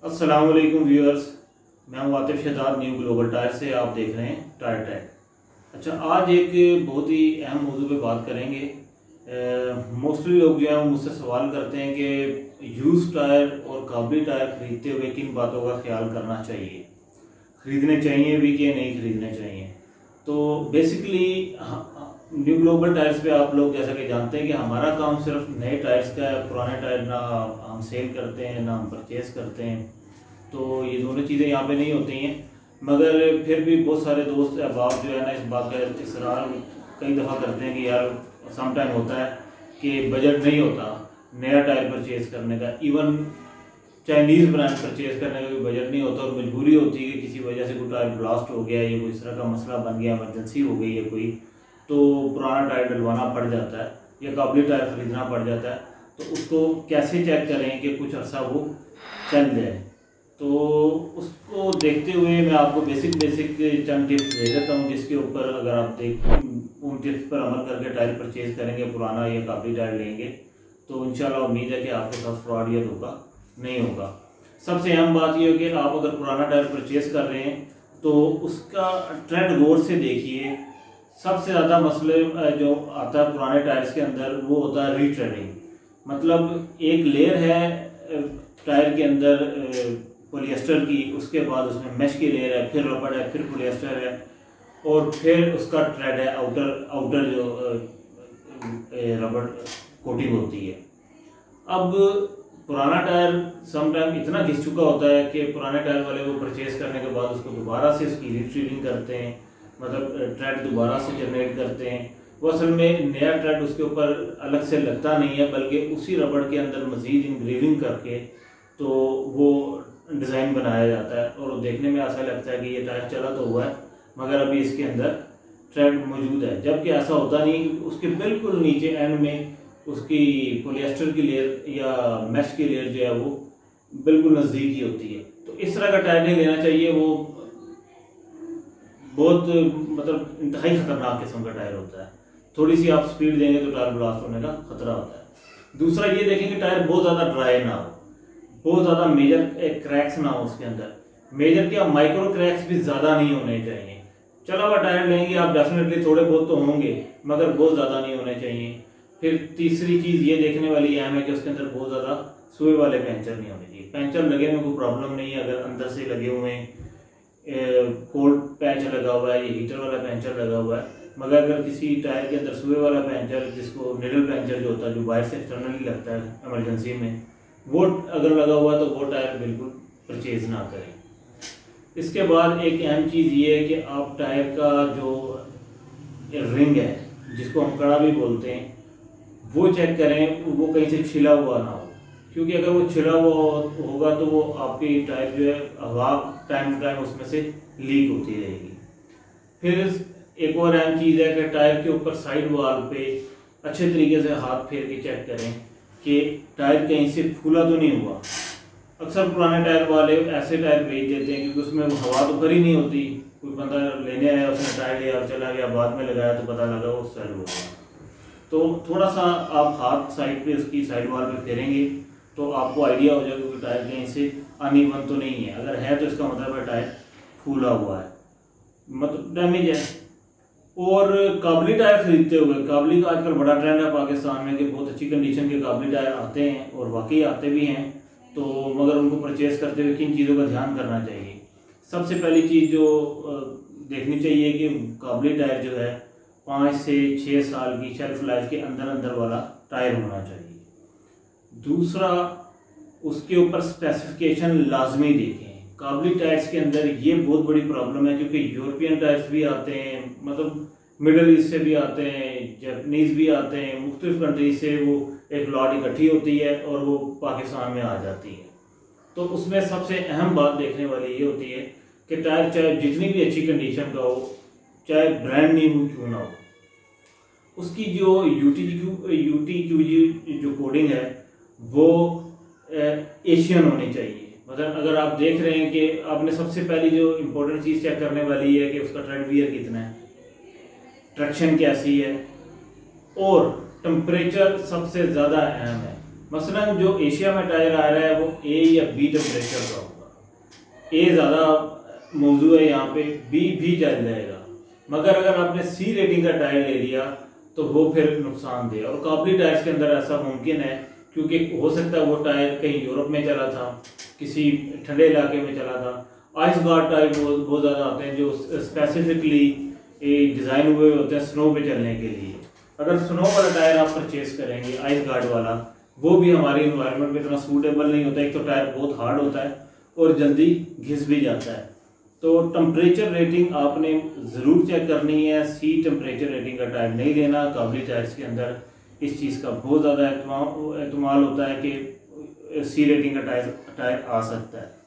अस्सलाम वालेकुम व्यूअर्स, मैं हूं Atif Shahzad new global tire से। आप देख रहे हैं टायर टैग। अच्छा, आज एक बहुत ही अहम मौजू पे बात करेंगे। मोस्टली लोग जो है वो मुझसे सवाल करते हैं कि यूज़ टायर और काबली टायर ख़रीदते हुए किन बातों का ख्याल करना चाहिए, ख़रीदने चाहिए भी कि नहीं ख़रीदने चाहिए। तो बेसिकली न्यू ग्लोबल टायर्स पे आप लोग जैसा कि जानते हैं कि हमारा काम सिर्फ नए टायर्स का है। पुराने टायर ना हम सेल करते हैं ना हम परचेज़ करते हैं, तो ये दोनों चीज़ें यहाँ पे नहीं होती हैं। मगर फिर भी बहुत सारे दोस्त अहबाब जो है ना इस बात का इसरार कई दफ़ा करते हैं कि यार सम टाइम होता है कि बजट नहीं होता नया टायर परचेज़ करने का। इवन चाइनीज़ ब्रांड परचेज़ करने का भी बजट नहीं होता और मजबूरी होती है कि किसी वजह से कोई टायर ब्लास्ट हो गया या कोई इस तरह का मसला बन गया, इमरजेंसी हो गई है कोई, तो पुराना टायर डलवाना पड़ जाता है या काबली टायर ख़रीदना पड़ जाता है। तो उसको कैसे चेक करें कि कुछ अर्सा वो चल जाए, तो उसको देखते हुए मैं आपको बेसिक चंद टिप्स दे देता हूँ, जिसके ऊपर अगर आप उन टिप्स पर अमल करके टायर परचेज़ करेंगे, पुराना या काबली टायर लेंगे, तो इंशाल्लाह उम्मीद है कि आपके साथ फ्रॉड या धोखा नहीं होगा। सबसे अहम बात यह है कि आप अगर पुराना टायर परचेज़ कर रहे हैं तो उसका ट्रेंड गौर से देखिए। सबसे ज़्यादा मसले जो आता है पुराने टायर्स के अंदर वो होता है रीट्रेडिंग। मतलब एक लेयर है टायर के अंदर पॉलिएस्टर की, उसके बाद उसमें मैश की लेयर है, फिर रबड़ है, फिर पॉलिएस्टर है और फिर उसका ट्रेड है आउटर जो रबड़ कोटिंग होती है। अब पुराना टायर समटाइम इतना घिस चुका होता है कि पुराने टायर वाले को परचेज़ करने के बाद उसको दोबारा से उसकी रीट्रीडिंग करते हैं, मतलब ट्रेड दोबारा से जनरेट करते हैं। वो असल में नया ट्रेड उसके ऊपर अलग से लगता नहीं है, बल्कि उसी रबड़ के अंदर मज़ीद इंग्रेविंग करके तो वो डिज़ाइन बनाया जाता है और देखने में ऐसा लगता है कि ये टायर चला तो हुआ है मगर अभी इसके अंदर ट्रेड मौजूद है, जबकि ऐसा होता नहीं है। उसके बिल्कुल नीचे एंड में उसकी पॉलिएस्टर की लेयर या मैश की लेयर जो है वो बिल्कुल नज़दीक ही होती है। तो इस तरह का टायर नहीं लेना चाहिए, वो बहुत मतलब इंतहाई ख़तरनाक किस्म का टायर होता है। थोड़ी सी आप स्पीड देंगे तो टायर ब्लास्ट होने का खतरा होता है। दूसरा ये देखें कि टायर बहुत ज़्यादा ड्राई ना हो, बहुत ज़्यादा मेजर क्रैक्स ना हो उसके अंदर। मेजर क्या, माइक्रो क्रैक्स भी ज़्यादा नहीं होने चाहिए। चला हुआ टायर लेंगे आप डेफिनेटली थोड़े बहुत तो होंगे मगर बहुत ज़्यादा नहीं होने चाहिए। फिर तीसरी चीज़ ये देखने वाली अहम है कि उसके अंदर बहुत ज़्यादा सुए वाले पैंचर नहीं होने चाहिए। पैंचर लगे में कोई प्रॉब्लम नहीं है, अगर अंदर से लगे हुए हैं, कोल्ड पैच लगा हुआ है या हीटर वाला पैंचर लगा हुआ है, मगर अगर किसी टायर के अंदर सुए वाला पैंचर, जिसको निडल पैंचर जो होता है, जो वायर से एक्सटर्नली लगता है इमरजेंसी में, वो अगर लगा हुआ तो वो टायर बिल्कुल परचेज ना करें। इसके बाद एक अहम चीज़ ये है कि आप टायर का जो रिंग है, जिसको हम कड़ा भी बोलते हैं, वो चेक करें वो कहीं से छिला हुआ ना हो, क्योंकि अगर वो छिला हुआ होगा तो वो आपकी टायर जो है हवा टाइम टू टाइम उसमें से लीक होती रहेगी। फिर एक और अहम चीज़ है कि टायर के ऊपर साइड वाल पे अच्छे तरीके से हाथ फेर के चेक करें कि टायर कहीं से फूला तो नहीं हुआ। अक्सर पुराने टायर वाले ऐसे टायर भेज देते हैं क्योंकि उसमें हवा तो भरी नहीं होती, कोई बंदा लेने आया उसने टायर लिया और चला गया, बाद में लगाया तो पता लगा वो सेल हो गया। तो थोड़ा सा आप हाथ साइड पे उसकी साइड वाल पे फेरेंगे तो आपको आइडिया हो जाएगा कि टायर कहीं से अनइवन तो नहीं है। अगर है तो इसका मतलब है टायर फूला हुआ है, मतलब डैमेज है। और काबली टायर खरीदते हुए, काबली का आजकल बड़ा ट्रेंड है पाकिस्तान में कि बहुत अच्छी कंडीशन के काबली टायर आते हैं और वाकई आते भी हैं, तो मगर उनको परचेज़ करते हुए किन चीज़ों का ध्यान करना चाहिए। सबसे पहली चीज़ जो देखनी चाहिए कि काबली टायर जो है 5 से 6 साल की शेल्फ लाइफ के अंदर वाला टायर होना चाहिए। दूसरा, उसके ऊपर स्पेसिफिकेशन लाजमी देखें। काबली टायर्स के अंदर ये बहुत बड़ी प्रॉब्लम है क्योंकि यूरोपियन टायर्स भी आते हैं, मतलब मिडल ईस्ट से भी आते हैं, जापानीज़ भी आते हैं, मुख्तलिफ कंट्रीज से वो एक लॉट इकट्ठी होती है और वो पाकिस्तान में आ जाती है। तो उसमें सबसे अहम बात देखने वाली ये होती है कि टायर चाहे जितनी भी अच्छी कंडीशन का हो, चाहे ब्रांड न्यू क्यों ना हो, उसकी जो UTQG जो कोडिंग है वो एशियन होनी चाहिए। मतलब अगर आप देख रहे हैं कि आपने सबसे पहली जो इम्पोर्टेंट चीज़ चेक करने वाली है कि उसका ट्रेड वियर कितना है, ट्रैक्शन कैसी है और टेम्परेचर सबसे ज़्यादा अहम है। मसलन जो एशिया में टायर आ रहा है वो ए या बी टेम्परेचर का होगा। ए ज़्यादा मौजू है यहाँ पे, बी भी चल जाएगा, मगर अगर आपने सी रेटिंग का टायर ले लिया तो वो फिर नुकसानदेह। और काबली टायर्स के अंदर ऐसा मुमकिन है, क्योंकि हो सकता है वो टायर कहीं यूरोप में चला था, किसी ठंडे इलाके में चला था। आइस गार्ड टायर बहुत ज़्यादा आते हैं जो स्पेसिफिकली डिज़ाइन हुए होते हैं स्नो पे चलने के लिए। अगर स्नो वाला टायर आप परचेज करेंगे आइस गार्ड वाला, वो भी हमारे इन्वायरमेंट में इतना सूटेबल नहीं होता। एक तो टायर बहुत हार्ड होता है और जल्दी घिस भी जाता है। तो टेम्परेचर रेटिंग आपने ज़रूर चेक करनी है। सी टेम्परेचर रेटिंग का टायर नहीं लेना। काबली टायर्स के अंदर इस चीज़ का बहुत ज़्यादा एहतमाल होता है कि सी रेटिंग का टायर आ सकता है।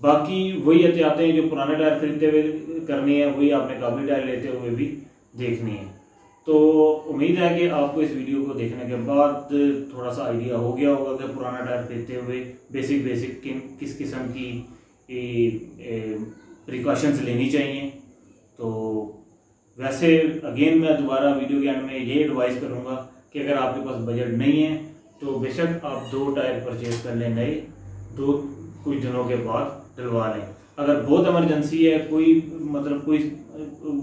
बाकी वही एहतियातें जो पुराने टायर खरीदते हुए करनी है, वही आपने काबली टायर लेते हुए भी देखनी है। तो उम्मीद है कि आपको इस वीडियो को देखने के बाद थोड़ा सा आइडिया हो गया होगा कि पुराना टायर खरीदते हुए बेसिक किस किस्म की प्रिकॉशंस लेनी चाहिए। तो वैसे अगेन मैं दोबारा वीडियो के एंड में ये एडवाइस करूँगा कि अगर आपके पास बजट नहीं है तो बेशक आप 2 टायर परचेज कर लें नए, कुछ दिनों के बाद डलवा लें। अगर बहुत इमरजेंसी है, कोई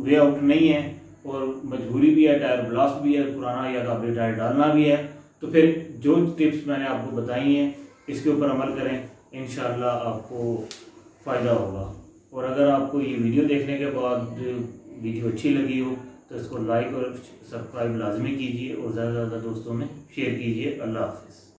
वे आउट नहीं है और मजबूरी भी है, टायर ब्लास्ट भी है, पुराना या काबली टायर डालना भी है, तो फिर जो टिप्स मैंने आपको बताई हैं इसके ऊपर अमल करें, इंशाल्लाह आपको फ़ायदा होगा। और अगर आपको ये वीडियो देखने के बाद वीडियो अच्छी लगी हो तो इसको लाइक और सब्सक्राइब लाजमी कीजिए और ज़्यादा से ज़्यादा दोस्तों में शेयर कीजिए। अल्लाह हाफ़िज़।